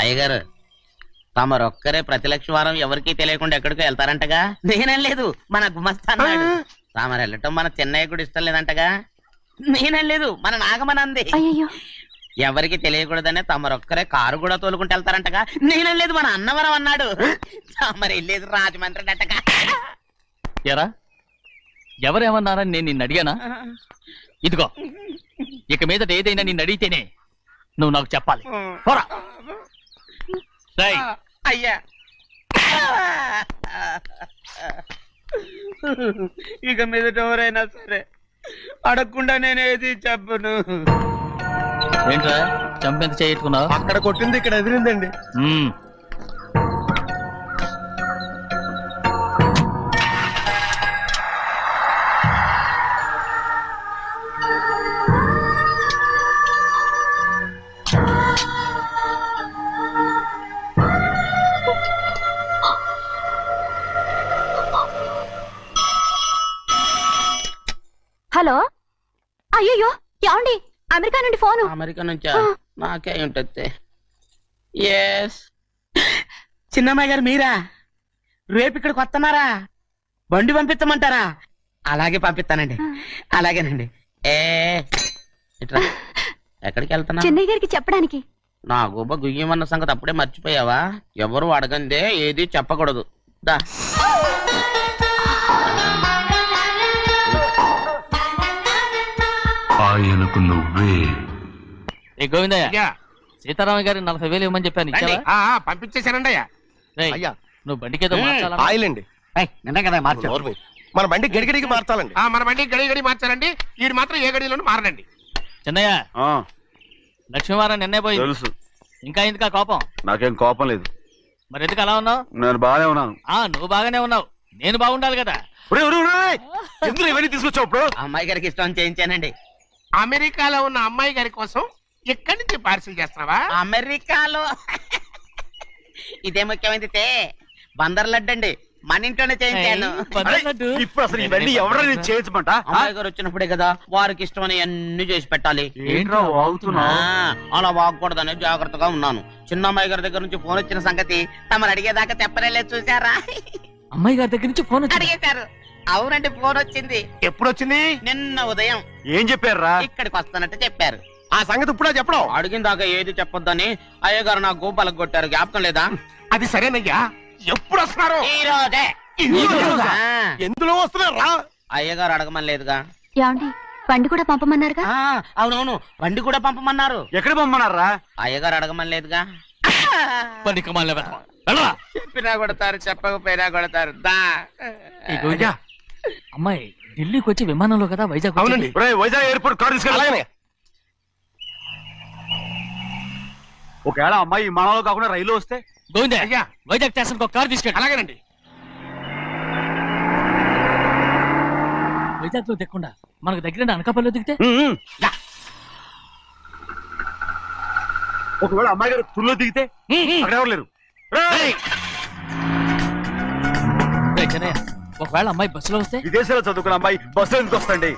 అయ్యగారు తమరొక్కరే ప్రతిలక్ష వారం ఎవరికీ తెలియకుండా ఎక్కడికో వెళ్తారంటగా? నేనేం లేదు, మన గుమస్తా అన్నాడు. తామరు వెళ్ళటం మన చెన్నయ్య కూడా ఇష్టం లేదంటగా? నేనేం లేదు, మన నాగమనంది. ఎవరికి తెలియకూడదనే తమరొక్కరే కారు కూడా తోలుకుంటూ వెళ్తారంటగా? నేనేం లేదు, మన అన్నవరం అన్నాడు. తమరు వెళ్ళేది రాజమండ్రి అంటగా. ఎరా ఎవరేమన్నారని నేను నిన్ను అడిగానా? ఇదిగో ఇక మీదట ఏదైనా నిన్ను అడిగితేనే నువ్వు నాకు చెప్పాలి. అయ్యా ఇక మీదట ఎవరైనా సరే అడగకుండా నేనేది చెప్పను. ఏంట్రా చంపెంత చేయించుకున్నావు? అక్కడ కొట్టింది ఇక్కడ ఎదిరిందండి. హలో, అయ్యో ఏమండి? అమెరికా నుండి ఫోను. అమెరికా నుంచా? నాకే ఉంటుంది. చిన్నమ్మాయి గారు మీరా? రేపు ఇక్కడికి వస్తున్నారా? బండి పంపిస్తామంటారా? అలాగే పంపిస్తానండి. అలాగేనండి. ఇట్రా. ఎక్కడికి వెళ్తున్నా? చెన్నై గారికి చెప్పడానికి. నా గుబ్బ గుయ్యమన్న సంగతి అప్పుడే మర్చిపోయావా? ఎవరు అడగందే ఏది చెప్పకూడదు. దా ఆయనకు నువ్వే. గోవిందయ్య, సీతారామయ్య గారి 40,000 ఇవ్వమని చెప్పాను, ఇచ్చావా? పంపించేశానండి అయ్యా. నువ్వు బండికేదో మార్చాలా? ఆయిల్ అండి. మన బండి గడిగడికి మార్చాలండి. మన బండి గడిగడి మార్చాలండి. వీడు మాత్రం ఏ గడిలోనూ మారనండి. చిన్నయ్య, లక్ష్మీవారం నిన్నే పోయి తెలుసు. ఇంకా ఎందుకా కోపం? నాకేం కోపం లేదు. మరి ఎందుకు అలా ఉన్నావు? నేను బాగానే ఉన్నాను. నువ్వు బాగానే ఉన్నావు, నేను బాగుండాలి కదా. ఎందుకు ఇవన్నీ తీసుకొచ్చావు? ఇప్పుడు అమ్మాయి గారికి ఇష్టం చేయించానండి. అమెరికాలో ఉన్న అమ్మాయి గారి కోసం ఎక్కడి నుంచి పార్సిల్ చేస్తున్నావా? అమెరికాలో ఇదే ముఖ్యమైనది. బందర్ లడ్డు అండి, మన ఇంట్లోనే చేయించాను. ఇప్పుడు అసలు ఇవన్నీ ఎవరైనా చేయించమంట? అమ్మాయి గారు వచ్చినప్పుడే కదా వారికి ఇష్టమని అన్ని చేసి పెట్టాలి. ఏంట్రా వాగుతున్నా? అలా వాగకూడదని జాగ్రత్తగా ఉన్నాను. చిన్న అమ్మాయి గారి దగ్గర నుంచి ఫోన్ వచ్చిన సంగతి తమరు అడిగేదాకా చెప్పలేదు. చూసారా? అమ్మాయి గారి దగ్గర నుంచి ఫోన్ అడిగేశారు. అవునండి, ఫోన్ వచ్చింది. ఎప్పుడు వచ్చింది? నిన్న ఉదయం. ఏం చెప్పారా? ఇక్కడికి వస్తానంటే చెప్పారు. ఆ సంగతి ఇప్పుడే చెప్పడం. అడిగిన దాకా ఏది చెప్పొద్దని అయ్యగారు నా గోపాలకు కొట్టారు. జ్ఞాపకం లేదా? అది సరేనయ్యా. ఎప్పుడు వస్తున్నారు? ఈ రోజే. ఎందులో వస్తున్నారా? అయ్యగారు అడగమని లేదుగా. ఏమండి, బండి కూడా పంపమన్నారుగా? అవునవును, బండి కూడా పంపమన్నారు. ఎక్కడ పంపమన్నారా? అయ్యగారు అడగమని లేదుగా. చెప్పినా కొడతారు, చెప్పకపోయినా కొడతారు. అమ్మాయి ఢిల్లీకి వచ్చి విమానంలో కదా వైజాగ్? అవునండి. వైజాగ్ ఎయిర్పోర్ట్ కార్ తీసుకెళ్ళి. ఒకవేళ అమ్మాయి విమానంలో కాకుండా రైలు వస్తే? గోవింద, వైజాగ్ స్టేషన్ ఒక కార్ తీసుకెళ్ళి. అలాగేనండి. వైజాగ్ లో దిక్కుండా మనకు దగ్గర అనకాపల్లిలో దిగితే? ఒకవేళ అమ్మాయి గారు తుల్లో దిగితే? అక్కడ ఎవరు లేరు. ఒకవేళ అమ్మాయి బస్సులో వస్తే? విదేశాల్లో చదువుకున్న అమ్మాయి బస్సులో ఎందుకు వస్తండి?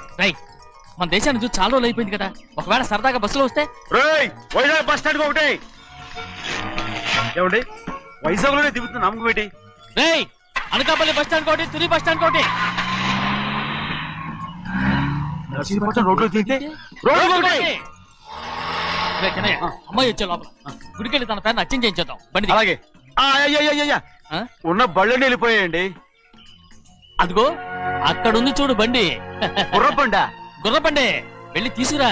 మన దేశాన్ని చూసి చాలా రోజులు అయిపోయింది కదా. ఒకవేళ సరదాగా బస్సులో వస్తే? వైజాగ్ బస్ స్టాండ్ ఒకటి. ఏమండి, వైజాగ్ లోనే దిగుతున్న నమ్మకం ఏంటి? అనకాపల్లి బస్ స్టాండ్ కోటి, తుని బస్ స్టాండ్ కోటి. రోడ్లో దిగితే అమ్మాయి వచ్చే లోపల గుడికెళ్ళి తన పేరుని అచ్చం చేయించేద్దాం. బండి అలాగే. ఉన్న బళ్ళని వెళ్ళిపోయాయండి. అదిగో అక్కడుంది చూడు బండి. గుర్రబండా? గుర్రబండి, వెళ్ళి తీసుకురా.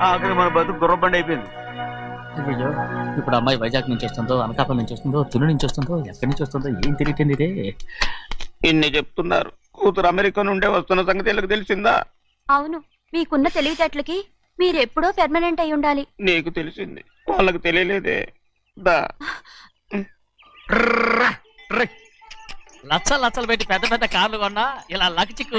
అక్కడ మన బతుకు గుర్రబండి అయిపోయింది. అయ్యో, ఇప్పుడు అమ్మాయి వైజాగ్ నుంచి వస్తుందో, అనకాపల్లి నుంచి వస్తుందో, తుని నుంచి వస్తుందో, ఎక్కడి నుంచి వస్తుందో ఏం తెలియటండి. ఇన్ని చెప్తున్నారు, కూతురు అమెరికా నుండే వస్తున్న సంగతి వీళ్ళకి తెలిసిందా? అవును, మీకున్న తెలివితేటలకి మీరెప్పుడో పెర్మనెంట్ అయి ఉండాలి. నీకు తెలిసింది, వాళ్ళకి తెలియలేదే. దా లచ్చలు పెట్టి పెద్ద పెద్ద కార్లు కొన్నా ఇలా లకచిక్కు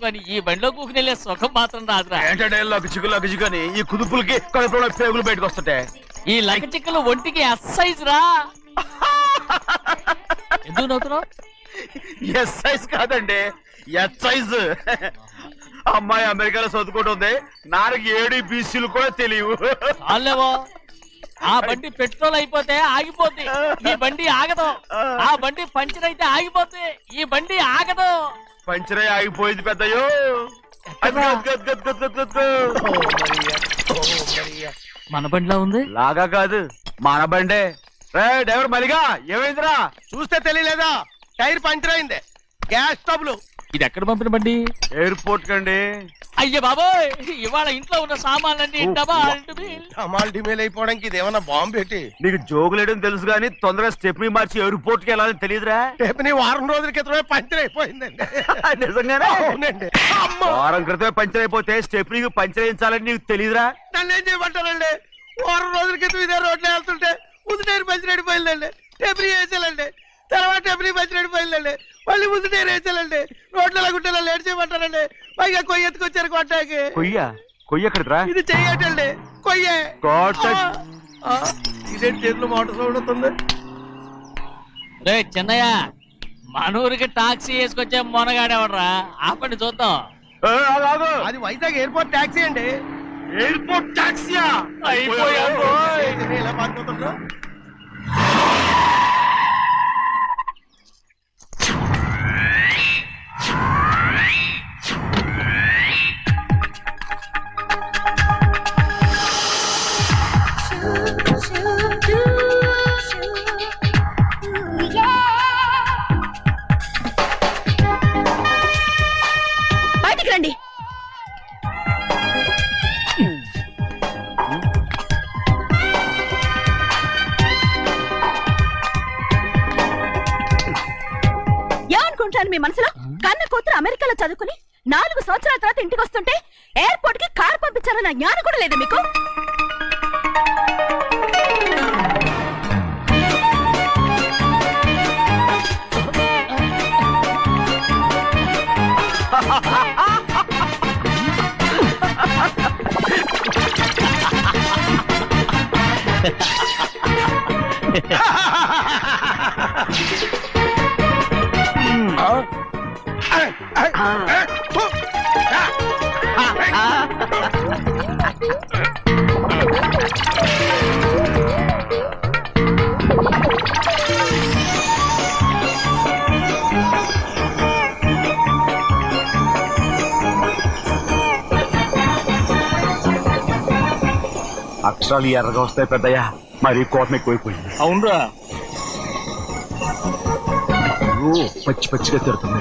అని ఈ బండిలో కూకుని వెళ్ళే సుఖం మాత్రం రాదురా. ఏంటంటే లకచిక్కు అని ఈ కుదుపులకి కడుపులో పేగులు బయటకు వస్తుంటే ఈ లకచిక్కులు ఒంటికి ఎక్సైజ్ రా. ఎందుకు నవ్వుతున్నావు? ఎక్సైజ్ కాదండి, ఎక్సైజ్. అమ్మాయి అమెరికాలో చదువుకుంటుంది, నాకు 7 BCలు కూడా తెలియవు. ఆ బండి పెట్రోల్ అయిపోతే ఆగిపోద్ది, ఈ బండి ఆగదు. ఆ బండి పంచర్ అయితే ఆగిపోద్ది, ఈ బండి ఆగదు. పంచరే ఆగిపోయింది పెద్దయ్యో. మన బండిలా ఉంది. లాగా కాదు మన బండే. డ్రైవర్ మలిగా ఏమైందిరా? చూస్తే తెలియలేదా? టైర్ పంచర్ అయింది. గ్యాస్ స్టవ్లు. ఇది ఎక్కడ పంపిన బండి? ఎయిర్పోర్ట్ కండి. అయ్య బాబోయ్, ఇవాళ ఇంట్లో ఉన్న సామాన్లన్నీ డబాల్ టమాల్ డిమేల్ అయిపోవడానికి ఇదేమన్నా బాంబు పెట్టి. నీకు జోగులేయడం తెలుసు కానీ తొందరగా స్టెప్ని మార్చి ఎయిర్పోర్ట్ కి వెళ్ళాలని తెలియదురా? రేపని వారం రోజుల క్రితమే పంచర్ అయిపోయిందండి. నిజంగానే? అవునండి. వారం క్రితమే పంచర్ అయిపోతే స్టెప్ని పంచర్ వేయించాలని నీకు తెలియదురా? నన్ను ఏం చేయమంటారండి? వారం రోజుల క్రితం ఇదే రోడ్లో వెళ్తుంటే ముందు టైర్ పంచర్ అయిపోయిందండి. టెబ్రీ వేసాలండి. తర్వాత టెబ్రీ పంచర్ అయిపోయిందండి. మళ్ళీ ముందు టైర్ వేసాలండి. రోడ్లు ఎలాగుంటే లేట్ చేయమంటారండి. పైగా కొయ్య ఎత్తుకొచ్చారు కొట్టాకి. కొయ్య ఎక్కడిరా? ఇది చెయ్యటండి. కొయ్యే. ఇదే చేతులు మోటార్ సౌండ్ అవుతుంది. రే చిన్నయ్య, మనూరికి టాక్సీ వేసుకొచ్చే మొనగాడేవడరా? ఆపండి చూద్దాం. అది వైజాగ్ ఎయిర్పోర్ట్ టాక్సీ అండి. ఎయిర్పోర్ట్ టాక్సీయా? ఇలా పారిపోతుండ్రు. బయటికి రండి. ఏమనుకుంటాను మీ మనసులో? కన్న కూతురు అమెరికాలో చదువుకుని 4 సంవత్సరాల తర్వాత ఇంటికి వస్తుంటే ఎయిర్పోర్ట్ కి కార్ పంపించారన్న జ్ఞానం కూడా లేదా మీకు? అక్షరాలు ఎర్రగా వస్తాయి పెద్దయ్యా. మరి కోపం ఎక్కువైపోయింది. అవునరా, పచ్చి పచ్చిగా తిడుతుంది.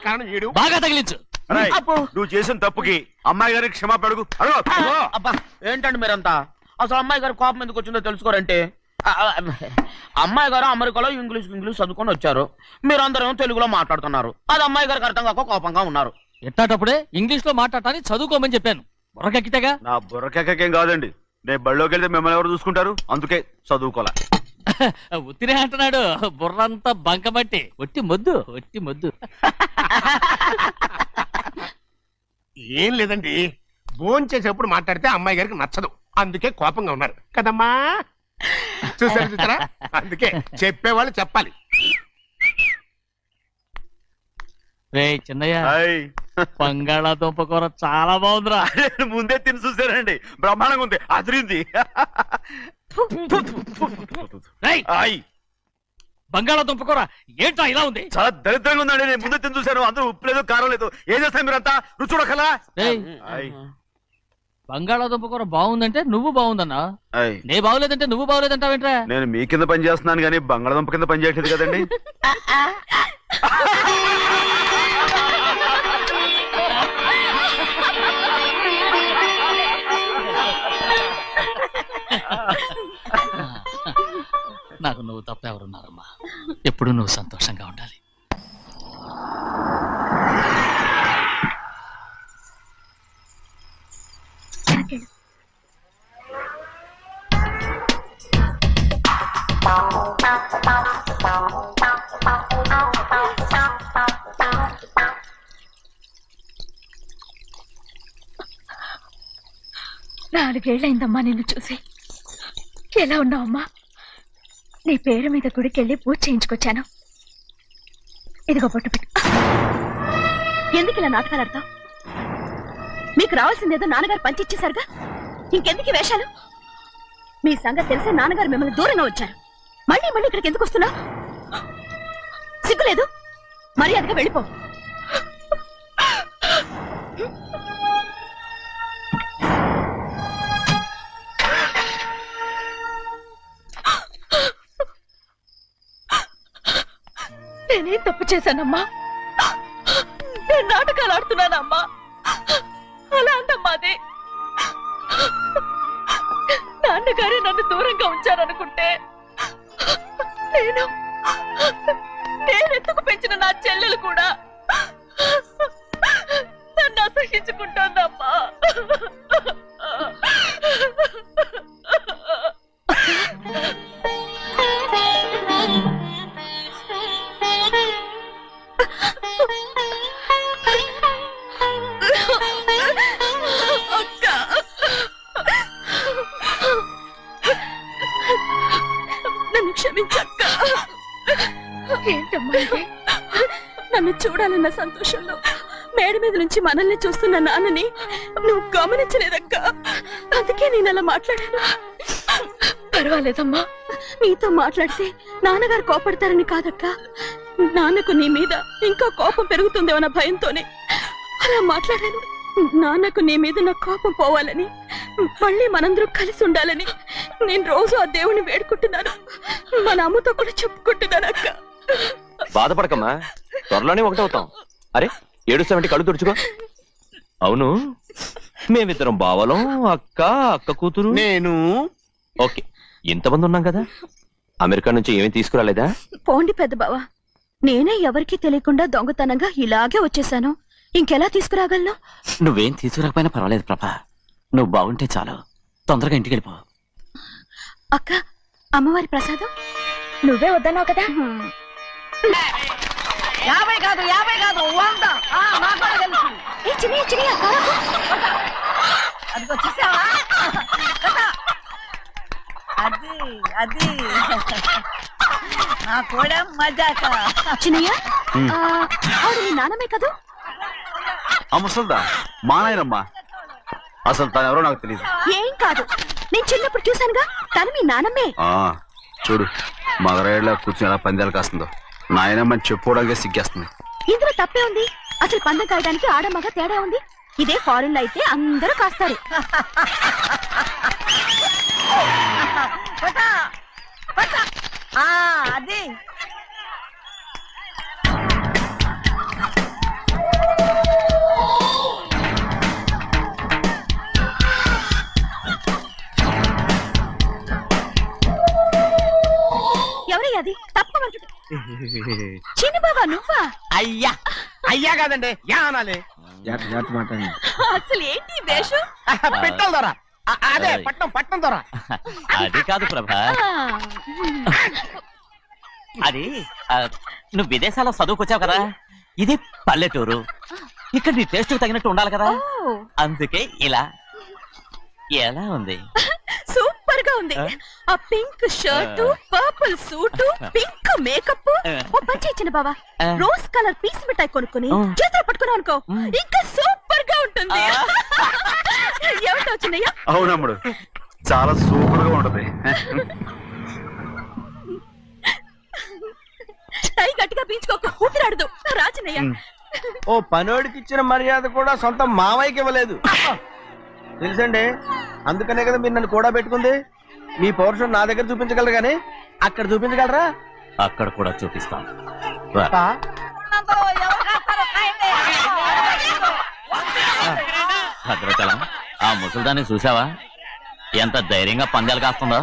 కారణం ఏడు. బాగా తగిలించు. నువ్వు చేసిన తప్పుకి అమ్మాయి గారికి క్షమాపణ అడుగు. అబ్బా ఏంటండి మీరంతా? అసలు అమ్మాయి గారు కోపం ఎందుకు వచ్చిందో తెలుసుకోరంటే, అమ్మాయి గారు అమెరికాలో ఇంగ్లీష్ చదువుకొని వచ్చారు. మీరందరూ తెలుగులో మాట్లాడుతున్నారు. అది అమ్మాయి గారికి అర్థం కాక కోపంగా ఉన్నారు. ఎట్టాటప్పుడే ఇంగ్లీష్ లో మాట్లాడటానికి చదువుకోమని చెప్పాను. బుర్రకెక్కితేగా. నా బుర్రకెక్కకేం కాదండి. నేను బళ్ళోకి వెళ్తే మిమ్మల్ని ఎవరు చూసుకుంటారు? అందుకే చదువుకోలే. ఉత్తినే అంటున్నాడు. బుర్రంతా బంకబట్టి. ఒట్టి మొద్దు, ఒట్టి మొద్దు. ఏం లేదండి, భోంచేసేప్పుడు మాట్లాడితే అమ్మాయి గారికి నచ్చదు. అందుకే కోపంగా ఉన్నారు కదమ్మా. చూసారా? అందుకే చెప్పేవాళ్ళు చెప్పాలి. రే చిన్నయ్య, బంగాళాదుంప కూర చాలా బాగుందిరా. ముందే తిని చూసారండి, బ్రహ్మాండంగా ఉంది, అదిరింది. బంగాళాదుంప కూర ఏంట్రా ఇలా ఉంది? చాలా దరిద్రంగా ఉందండి. నేను ముందే తిని చూశాను. అందరూ ఉప్పు లేదు, కారం లేదు. ఏం చేస్తారు మీరంతా? రుచి చూడకలా. బంగాళాదుంప కూర బాగుందంటే నువ్వు బాగుందన్నా, నే బాగులేదంటే నువ్వు బాగులేదంటావేంట్రా? నేను మీ కింద పని చేస్తున్నాను కానీ బంగాళాదుంప కింద పని చేయట్లేదు కదండి. నాకు నువ్వు తప్ప ఎవరున్నారమ్మా? ఎప్పుడు నువ్వు సంతోషంగా ఉండాలి. నాలుగేళ్లైందమ్మా నిన్ను చూసి. ఎలా ఉన్నావమ్మా? నీ పేరు మీద గుడికెళ్ళి పూజ చేయించుకొచ్చాను. ఇదిగో బొట్టు పెట్టు. ఎందుకు ఇలా నాటకాలు ఆడతావు? మీకు రావాల్సిందేదో నాన్నగారు పంచిచ్చేశారుగా, ఇంకెందుకు ఈ వేషాలు? మీ సంగతి తెలిసే నాన్నగారు మిమ్మల్ని దూరంగా వచ్చారు. మళ్ళీ మళ్ళీ ఇక్కడికి ఎందుకు వస్తున్నా? సిగ్గులేదు? మర్యాదగా వెళ్ళిపో. నేనేం తప్పు చేశానమ్మా? నేను నాటకాలు ఆడుతున్నానమ్మా. అలా అంటమ్మా అది. నాన్నగారే నన్ను దూరంగా ఉంచారనుకుంటే నేనెందుకు పెంచిన నా చెల్లెలు కూడా నన్ను అసహించుకుంటోందమ్మా. నన్ను క్షమించక్క. ఏంటమ్మా ఇది? నన్ను చూడాలన్న సంతోషంలో మేడ మీద నుంచి మనల్ని చూస్తున్న నాన్నని నువ్వు గమనించలేదక్క. అందుకే నేను అలా మాట్లాడాను. పర్వాలేదమ్మా, నీతో మాట్లాడితే నాన్నగారు కోపడతారని కాదక్క. నాన్నకు నీ మీద ఇంకా కోపం పెరుగుతుందేమన్న భయంతోనే అలా మాట్లాడాను. నాన్నకు నీ మీద నా కోపం పోవాలని, మళ్ళీ మనందరూ కలిసి ఉండాలని నేను రోజు ఆ దేవుని వేడుకుంటున్నాను. మన అమ్మతో కూడా చెప్పుకుంటున్నాను అక్క. బాధపడకమ్మా, త్వరలోనే ఒకటవుతాం. అరే ఏడుస్తామంటే కళ్ళు తుడుచుకో. అవును, మేమిద్దరం బావలం, అక్క కూతురు, నేను. ఓకే, ఇంతమంది ఉన్నాం కదా. అమెరికా నుంచి ఏమీ తీసుకురాలేదా? పోండి పెద్ద బావ, నేనే ఎవరికీ తెలియకుండా దొంగతనంగా ఇలాగే వచ్చేసాను. ఇంకెలా తీసుకురాగలను? నువ్వేం తీసుకురాకపోయినా పర్వాలేదు ప్రభా, నువ్వు బాగుంటే చాలు. తొందరగా ఇంటికి వెళ్ళిపో. అక్క, అమ్మవారి ప్రసాదం నువ్వే వద్దన్నావు కదా. 50 కాదు 100. ఏ చిన్నయ్య, చిన్నయ్య, కారకు. అదిగో చూసావా? అది నా కూడా మజాక. చిన్నయ్య, ఆవిడ నీ నాన్నమే కదా? ముసల్దా మా నాయనమ్మా. అసలు తను ఎవరో నాకు తెలియదు. ఏం కాదు, నేను చిన్నప్పుడు చూశానుగా, తను మీ నాన్నమ్మే. చూడు, మగరాయిలా కూర్చుని ఎలా పందాలు కాస్తుందో. నాయనమ్మని చెప్పుకోవడానికి సిగ్గేస్తుంది. ఇందులో తప్పే ఉంది? అసలు పందెం కాయడానికి ఆడమగ తేడా ఉంది. ఇదే ఫారెన్ లో అయితే అందరూ కాస్తారు. అది ఎవరయ్యా అది? తప్పమంటు. చిన్న బాబా నువ్వా? అయ్యా అయ్యా కాదండి, యా అనాలి. అసలు ఏంటి ఈ వేషం? పెట్టాల ద్వారా అదే పట్నం ద్వారా. అది కాదు ప్రభా, అది నువ్వు విదేశాల్లో చదువుకొచ్చావు కదా, ఇది పల్లెటూరు. ఇక్కడ నీ టేస్ట్ తగినట్టు ఉండాలి కదా, అందుకే ఇలా. ఎలా ఉంది? సూపర్ గా ఉంది. ఆ pink shirt, purple suit, pink makeup. ఓ పని ఇచ్చిన బావా, రోజ్ కలర్ పీస్ మిఠాయి కొనుక్కుని చేతిలో పట్టుకున్నావు అనుకో, ఇంకా సూపర్ గా ఉంటుంది. ఏమిటో చిన్నయ్య? అవునమ్ముడు, చాలా సూపర్ గా ఉంటది. టై గట్టిగా పీంచుకోకు, ఊపిరాడదు. రాజనయ్య, ఓ పనోడికి ఇచ్చిన మర్యాద కూడా సొంత మావయ్యకి ఇవ్వలేదు తెలుసండి. అందుకనే కదా మీరు నన్ను కూడా పెట్టుకుంది. మీ పౌరుషం నా దగ్గర చూపించగలరు గానీ అక్కడ చూపించగలరా? అక్కడ కూడా చూపిస్తాను. భద్రాచలం, ఆ ముసల్దాన్ని చూసావా? ఎంత ధైర్యంగా పందాలు కాస్తుందో.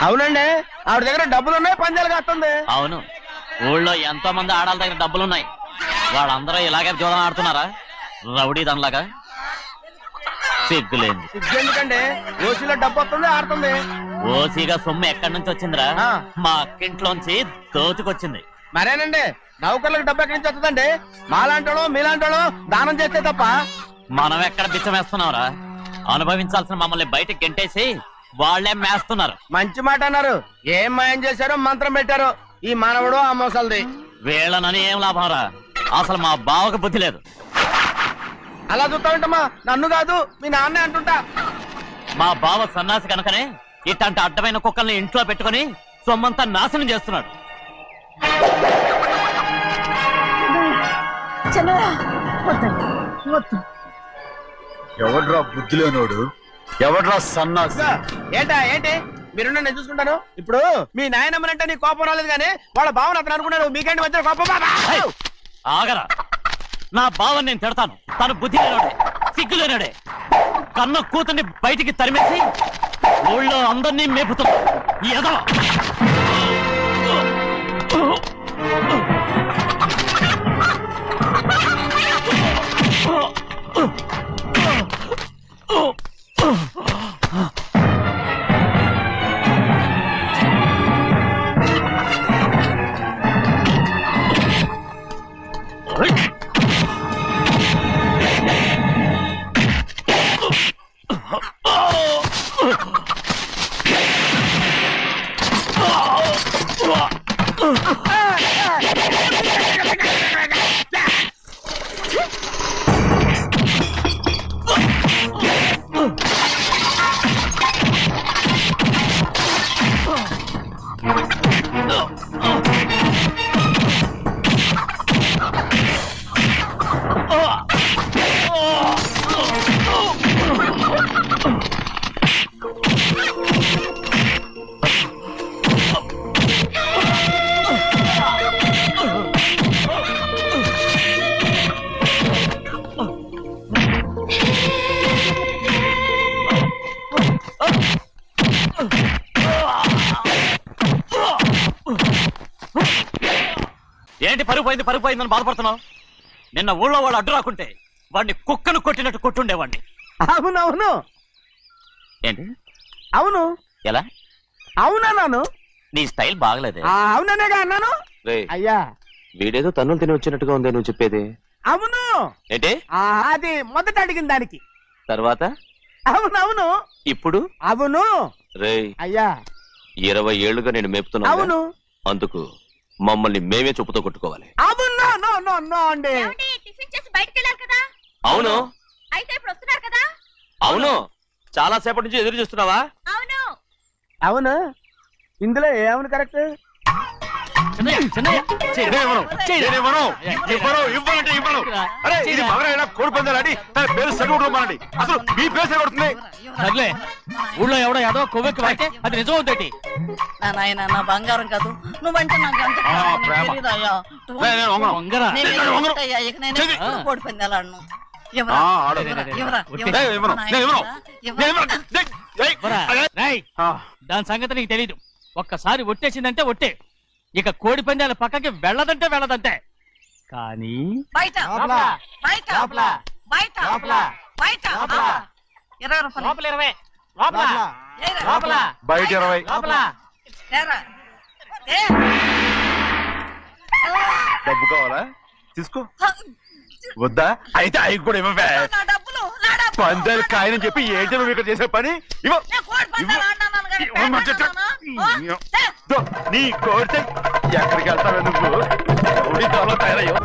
అవునండి, ఆవిడ దగ్గర డబ్బులున్నాయి, పందాలు కాస్తుంది. అవును, ఊళ్ళో ఎంతో మంది ఆడాల దగ్గర డబ్బులున్నాయి. వాళ్ళందరూ ఇలాగే జోదం ఆడుతున్నారా? రౌడీ దానిలాగా. సిగ్గులేదు. ఎందుకండి, ఓసీలో డబ్బు వస్తుంది, ఆడుతుంది. ఓసీగా సొమ్ము ఎక్కడి నుంచి వచ్చిందిరా? మా అక్కింట్లోంచి దోచుకొచ్చింది. మరేనండి, నౌకర్లకు డబ్బు ఎక్కడి నుంచి వస్తుందండి? మాలాంటోళ్ళు మీలాంటోళ్ళు దానం చేస్తే తప్ప. మనం ఎక్కడ బిచ్చం వేస్తున్నావురా? అనుభవించాల్సిన మమ్మల్ని బయటకు గెంటేసి వాళ్ళే మేస్తున్నారు. మంచి మాట అన్నారు. ఏం మాయం చేశారో మంత్రం పెట్టారో ఈ మానవుడు ఆ మోసల్ది. వీళ్ళనని ఏం లాభంరా, అసలు మా బావకు బుద్ధి లేదు. అలా చూస్తా ఉంటామా? నన్ను కాదు మీ నాన్నే అంటుంటా. మా బావ సన్నాసి కనుకనే ఇట్లాంటి అడ్డమైన కుక్కల్ని ఇంట్లో పెట్టుకుని సొమ్మంతా నాశనం చేస్తున్నాడు. చిన్నయ్య వద్దండి వద్దు. ఎవడ్రా బుద్ధి లేనోడు, ఎవడ్రా సన్నాసి? ఏంటా ఏంటి? మీరు నేను చూసుకుంటాను. ఇప్పుడు మీ నాయనమ్మనంటే నీ కోపం రాలేదు కానీ వాళ్ళ భావన అతను అనుకున్నాడు. మీకేంటి మధ్య కోపం? హై! ఆగరా, నా బావని నేను తిడతాను. తను బుద్ధి లేనాడే, సిగ్గు లేనాడే. కన్న కూతుర్ని బయటికి తరిమేసి ఊళ్ళో అందరినీ మేపుతున్నా. ఏదో ఏంటి పరుగు పోయిందని బాధపడుతున్నావు? నిన్న ఊళ్ళో వాళ్ళు అడ్డు రాకుంటే వాడిని కుక్కను కొట్టినట్టు కొట్టుండేవాడిని. అవునవును ఏంటి? అవును. ఎలా? అవునన్నాను. నీ స్టైల్ బాగలేదే. అవుననేగా అన్నాను. అయ్యా వీడేదో తన్నులు తిని వచ్చినట్టుగా ఉంది నువ్వు చెప్పేది. అవును. ఏంటి? అది మొదట అడిగిన దానికి. తర్వాత అవునవును. ఇప్పుడు అవును. రేయ్, అయ్యా 20 ఏళ్లుగా నేను మేపుతున్నా. అవును. అందుకు మమ్మల్ని మేమే చెప్పుతో కొట్టుకోవాలి. అవును. నో నో నో అండి. టిఫిన్ చేసి బయటికి వెళ్ళారు కదా, అవును. అయితే ఇప్పుడు వస్తున్నారు కదా. అవును. చాలా సేపటి నుంచి ఎదురు చూస్తున్నావా? అవును. అవును. ఇందులో ఏమని కరెక్ట్? కోడి పందాలని తన పేరు సరిగొట్టుకోమనండి. అసలు మీ పేరు కొడుతుంది. సర్లే, ఊళ్ళో ఎవడో ఏదో కొవ్వెక్కి వాడితే అది నిజం అవుతాయి. నా నాయన నా బంగారం కాదు. నువ్వంటే నాకు అంత ప్రేమ. తెలీదయ్యా. వంగరా నేను ఎక్కడికయ్యా? ఇక నేను ఎప్పుడు కోడి పందాలాడను. ఎవరా? ఆడు. ఎవరా? నేను ఇవ్వను. నేను ఇవ్వను. నేను ఇవ్వను. దాని సంగతి నీకు తెలీదు. ఒక్కసారి ఒట్టేసిందంటే ఒట్టే. ఇక కోడి పందాల పక్కకి వెళ్ళదంటే వెళ్ళదంటే. కానీ బయట బయట బయట బయట 20 రూపాయలు. ఏరా. బయట 20. ఏరా. డబ్బు కావాలా? తీసుకో. వద్దా? అయితే అవి కూడా ఇవ్వవే. నా డబ్బులు నా డబ్బులు. పందాలు కాయని చెప్పి ఏంటి నువ్వు ఇక్కడ చేసే పని? ఇవ్వ. నేను కోడి పందాలు ఆడినాను కానీ ఇవ్వమంటే పేకాడుతున్నాను. నీ కోరితే ఎక్కడికి వెళ్తావే నువ్వు? తయారయ్యో.